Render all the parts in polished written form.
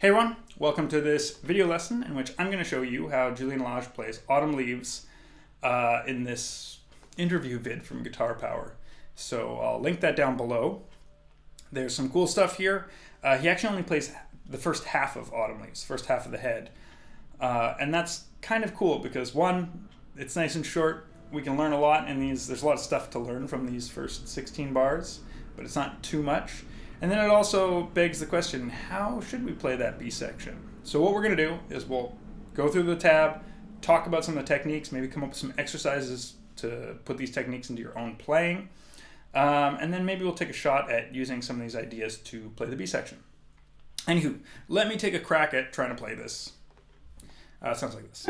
Hey everyone, welcome to this video lesson in which I'm going to show you how Julian Lage plays Autumn Leaves in this interview vid from Guitar Power. So I'll link that down below. There's some cool stuff here. He actually only plays the first half of Autumn Leaves, first half of the head. And that's kind of cool because one, it's nice and short. We can learn a lot in these. There's a lot of stuff to learn from these first 16 bars, but it's not too much. And then it also begs the question, how should we play that B section? So what we're going to do is we'll go through the tab, talk about some of the techniques, maybe come up with some exercises to put these techniques into your own playing. And then maybe we'll take a shot at using some of these ideas to play the B section. Anywho, let me take a crack at trying to play this. It sounds like this.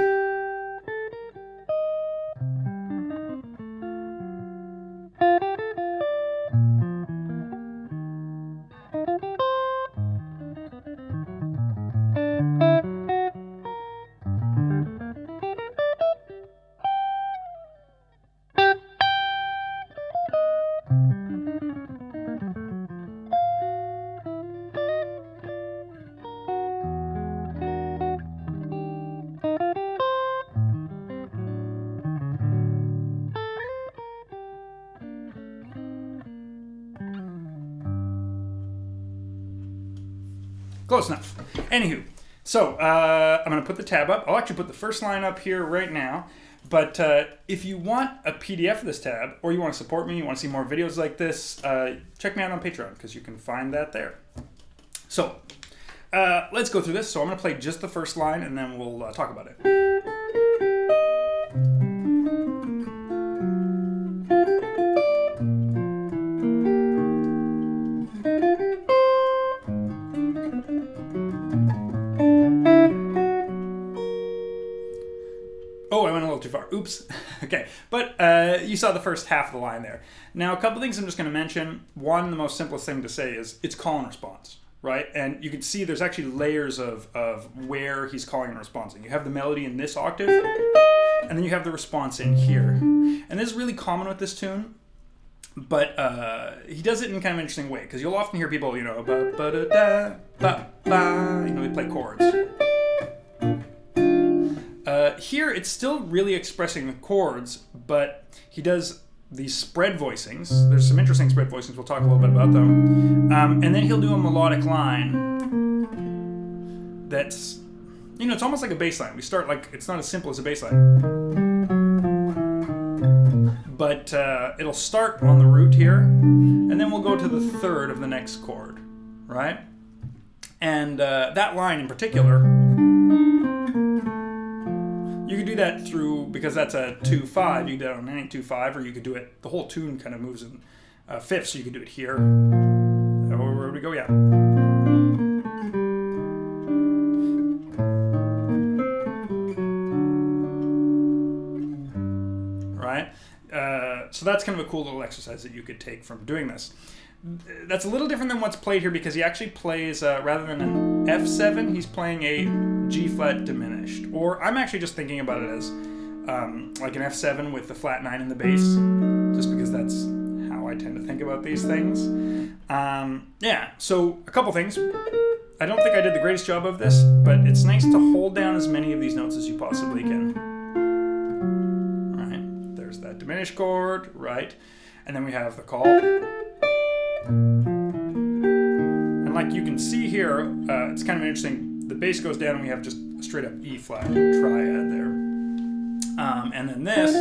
Close enough. Anywho, so I'm going to put the tab up. I'll actually put the first line up here right now. But if you want a PDF of this tab, or you want to support me, you want to see more videos like this, check me out on Patreon, because you can find that there. So let's go through this. So I'm going to play just the first line, and then we'll talk about it. Oh, I went a little too far. Oops. Okay, but you saw the first half of the line there. Now, a couple things I'm just going to mention. One, the most simplest thing to say is it's call and response, right? And you can see there's actually layers of where he's calling and responding. You have the melody in this octave, and then you have the response in here. And this is really common with this tune, but he does it in kind of an interesting way, because you'll often hear people, you know, ba-ba-da-da, ba-ba, you know, they play chords. Here, it's still really expressing the chords, but he does these spread voicings. There's some interesting spread voicings. We'll talk a little bit about them. And then he'll do a melodic line that's, you know, it's almost like a bass line. We start like, it's not as simple as a bass line. But it'll start on the root here, and then we'll go to the third of the next chord, right? And that line in particular, you could do that through, because that's a 2-5, you could do that on any 2-5, or you could do it, the whole tune kind of moves in fifths, so you could do it here. Where would we go? Yeah. Right? So that's kind of a cool little exercise that you could take from doing this. That's a little different than what's played here, because he actually plays, rather than an F7, he's playing a G flat diminished. Or I'm actually just thinking about it as like an F7 with the flat 9 in the bass, just because that's how I tend to think about these things. Yeah, so a couple things. I don't think I did the greatest job of this, but it's nice to hold down as many of these notes as you possibly can. All right, there's that diminished chord, right? And then we have the call. And like you can see here, it's kind of interesting. The bass goes down and we have just a straight up E flat triad there. And then this,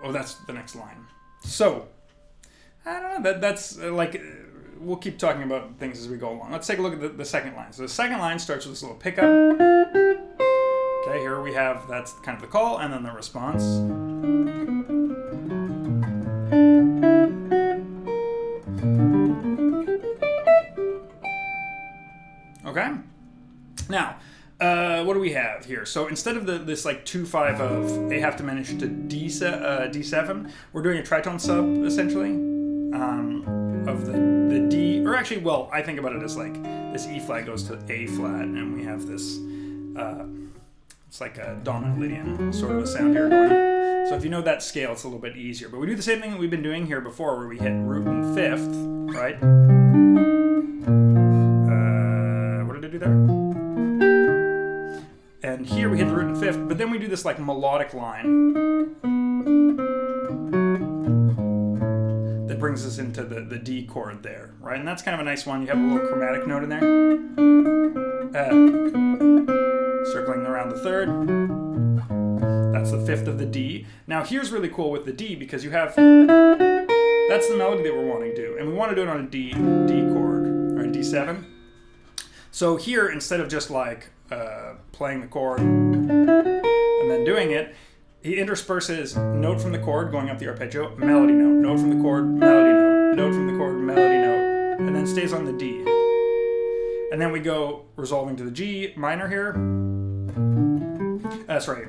oh, that's the next line. So, I don't know, that's like, we'll keep talking about things as we go along. Let's take a look at the second line. So the second line starts with this little pickup. Okay, here we have, that's kind of the call, and then the response. Okay, now, what do we have here? So instead of this like 2-5 of A half diminished to D7, we're doing a tritone sub, essentially, of the D, or actually, well, I think about it as like, this E flat goes to A flat, and we have this, it's like a dominant Lydian sort of a sound here going on. So if you know that scale, it's a little bit easier. But we do the same thing that we've been doing here before, where we hit root and fifth, right? melody there. And here we hit the root and fifth, but then we do this like melodic line that brings us into the D chord there, right? And that's kind of a nice one. You have a little chromatic note in there. Circling around the third. That's the fifth of the D. Now here's really cool with the D because you have, that's the melody that we're wanting to do. And we want to do it on a D chord, or a D7. So here, instead of just like playing the chord and then doing it, he intersperses note from the chord going up the arpeggio, melody note, note from the chord, melody note, note from the chord, melody note, and then stays on the D. And then we go resolving to the G minor here. That's right.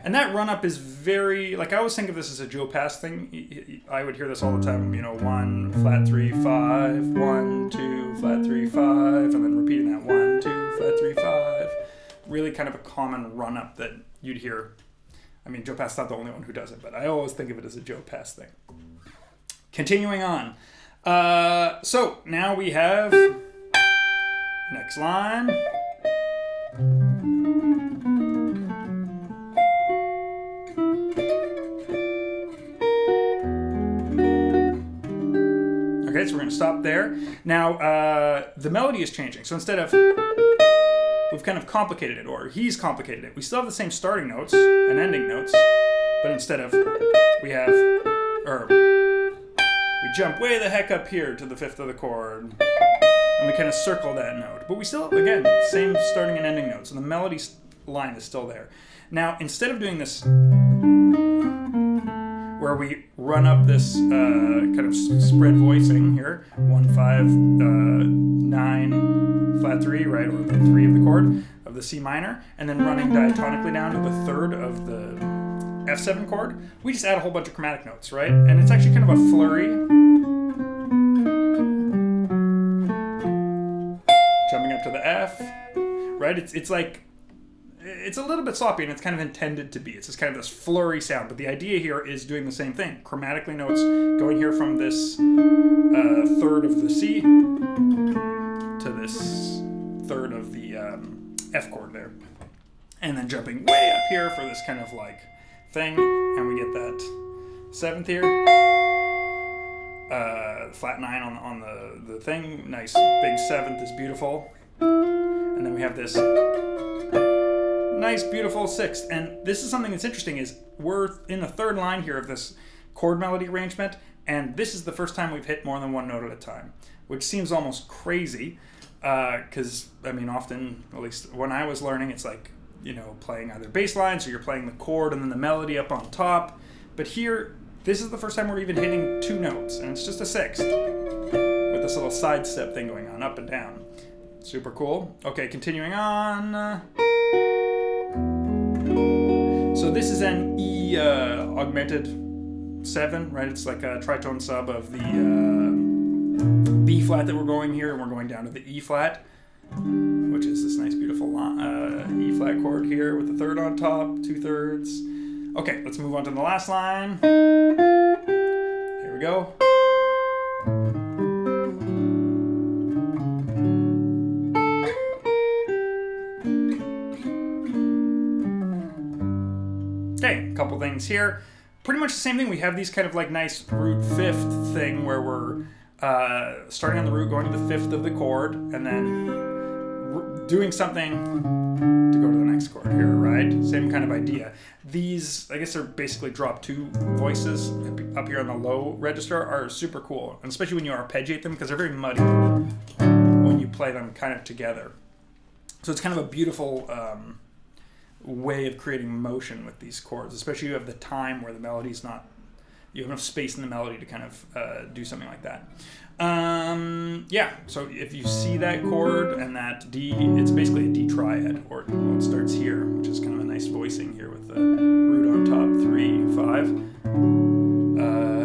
And that run up is very, like I always think of this as a Joe Pass thing. I would hear this all the time, you know, 1, flat 3, 5, 1, 2, flat 3, 5, and then repeating that 1, 2, flat 3, 5. Really kind of a common run up that you'd hear. I mean, Joe Pass is not the only one who does it, but I always think of it as a Joe Pass thing. Continuing on. So now we have next line. Okay, so we're going to stop there. Now, the melody is changing. So instead of, we've kind of complicated it, or he's complicated it. We still have the same starting notes and ending notes, but instead of, we have, we jump way the heck up here to the fifth of the chord, and we kind of circle that note. But we still, again, same starting and ending notes, and the melody line is still there. Now, instead of doing this, where we run up this kind of spread voicing here, 1, 5, 9, flat 3, right, or the 3 of the chord of the C minor, and then running diatonically down to the third of the F7 chord, we just add a whole bunch of chromatic notes, right? And it's actually kind of a flurry. Jumping up to the F, right? It's like, it's a little bit sloppy, and it's kind of intended to be. It's just kind of this flurry sound, but the idea here is doing the same thing. Chromatically notes going here from this third of the C to this third of the F chord there. And then jumping way up here for this kind of like thing, and we get that seventh here. Flat 9 on the thing. Nice big seventh is beautiful. And then we have this nice, beautiful sixth. And this is something that's interesting is we're in the third line here of this chord melody arrangement, and this is the first time we've hit more than one note at a time, which seems almost crazy because, I mean, often, at least when I was learning, it's like, you know, playing either bass lines or you're playing the chord and then the melody up on top. But here, this is the first time we're even hitting 2 notes, and it's just a sixth with this little sidestep thing going on, up and down. Super cool. Okay, continuing on. So this is an E augmented 7, right? It's like a tritone sub of the B flat that we're going here, and we're going down to the E flat, which is this nice, beautiful E flat chord here with the third on top, 2/3. Okay, let's move on to the last line. Here we go. Okay, a couple things here. Pretty much the same thing. We have these kind of like nice root fifth thing where we're starting on the root, going to the fifth of the chord, and then doing something to go to the next chord here, right? Same kind of idea. These, I guess they're basically drop 2 voices up here on the low register, are super cool, and especially when you arpeggiate them, because they're very muddy when you play them kind of together. So it's kind of a beautiful way of creating motion with these chords, especially you have the time where the melody's not, you have enough space in the melody to kind of do something like that. Yeah, so if you see that chord and that D, it's basically a D triad, or well, it starts here, which is kind of a nice voicing here with the root on top, 3, 5.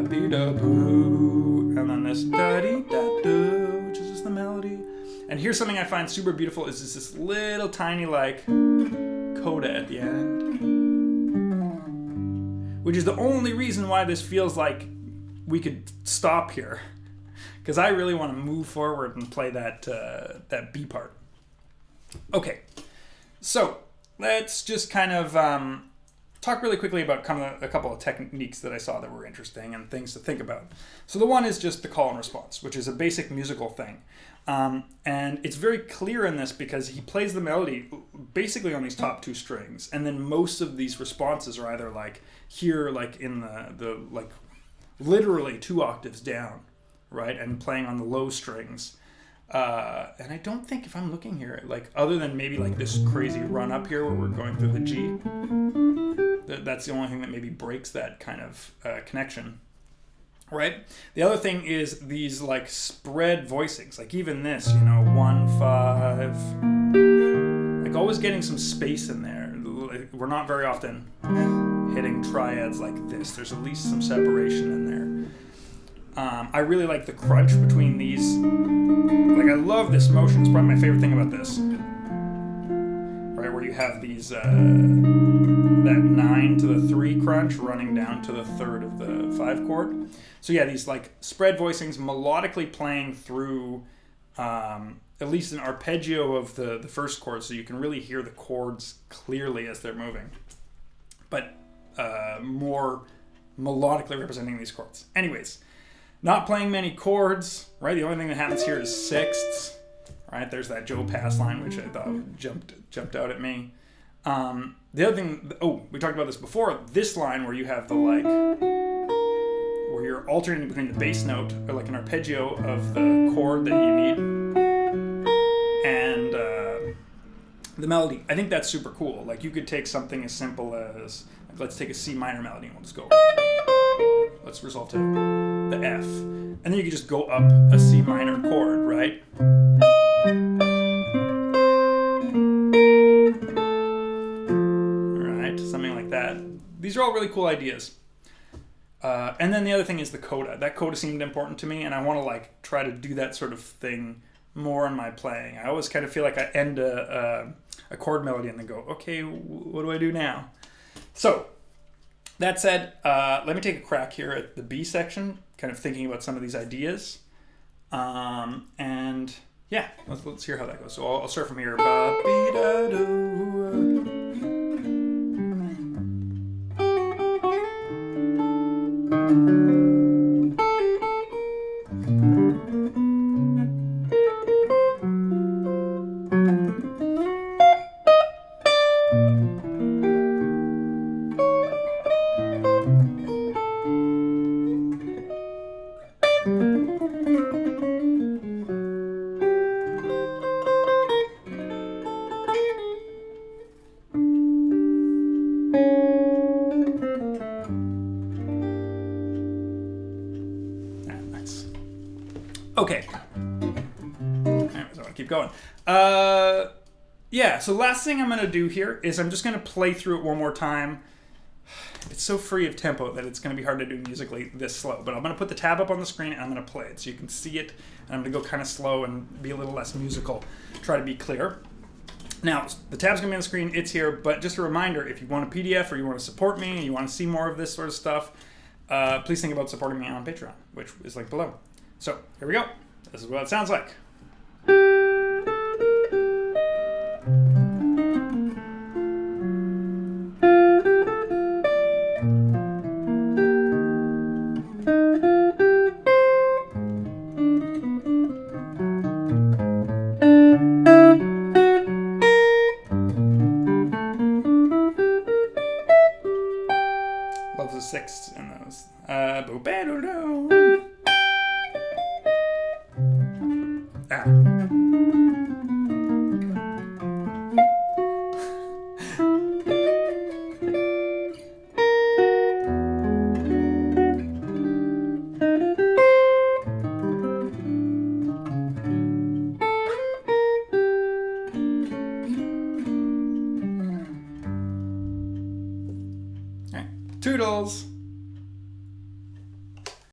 Be-da-boo, and then this da-dee-da-do, which is just the melody. And here's something I find super beautiful, is this little tiny like Coda at the end, which is the only reason why this feels like we could stop here, because I really want to move forward and play that that B part. Okay, so let's just kind of talk really quickly about a couple of techniques that I saw that were interesting and things to think about. So the one is just the call and response, which is a basic musical thing. And it's very clear in this because he plays the melody basically on these top two strings, and then most of these responses are either like here, like in the like literally 2 octaves down, right, and playing on the low strings. And I don't think, if I'm looking here, like other than maybe like this crazy run up here where we're going through the G, that's the only thing that maybe breaks that kind of connection. Right? The other thing is these like spread voicings, like even this, 1, 5, like always getting some space in there. We're not very often hitting triads like this. There's at least some separation in there. I really like the crunch between these. Like I love this motion. It's probably my favorite thing about this. Right, where you have these that 9 to the 3 crunch running down to the 3rd of the 5 chord. So yeah, these like spread voicings melodically playing through at least an arpeggio of the first chord, so you can really hear the chords clearly as they're moving. But more melodically representing these chords. Anyways, not playing many chords, right? The only thing that happens here is sixths, right? There's that Joe Pass line, which I thought jumped out at me. The other thing, we talked about this before, this line where you have the like, where you're alternating between the bass note, or like an arpeggio of the chord that you need, and the melody. I think that's super cool. Like you could take something as simple as, like, let's take a C minor melody and we'll just go, let's resolve to the F. And then you could just go up a C minor chord, right? Alright, something like that. These are all really cool ideas. And then the other thing is the coda. That coda seemed important to me, and I want to like try to do that sort of thing more in my playing. I always kind of feel like I end a chord melody and then go, okay, what do I do now? So, that said, let me take a crack here at the B section, kind of thinking about some of these ideas. And yeah, let's hear how that goes. So I'll start from here. Ba-be-da-do. Okay. Anyways, I want to keep going. Yeah, so last thing I'm going to do here is I'm just going to play through it one more time. It's so free of tempo that it's going to be hard to do musically this slow. But I'm going to put the tab up on the screen and I'm going to play it so you can see it. And I'm going to go kind of slow and be a little less musical. Try to be clear. Now, the tab's going to be on the screen. It's here. But just a reminder, if you want a PDF or you want to support me and you want to see more of this sort of stuff, please think about supporting me on Patreon, which is linked below. So, here we go. This is what it sounds like. Love the sixths in those. Boop-a-doo-doo. Toodles!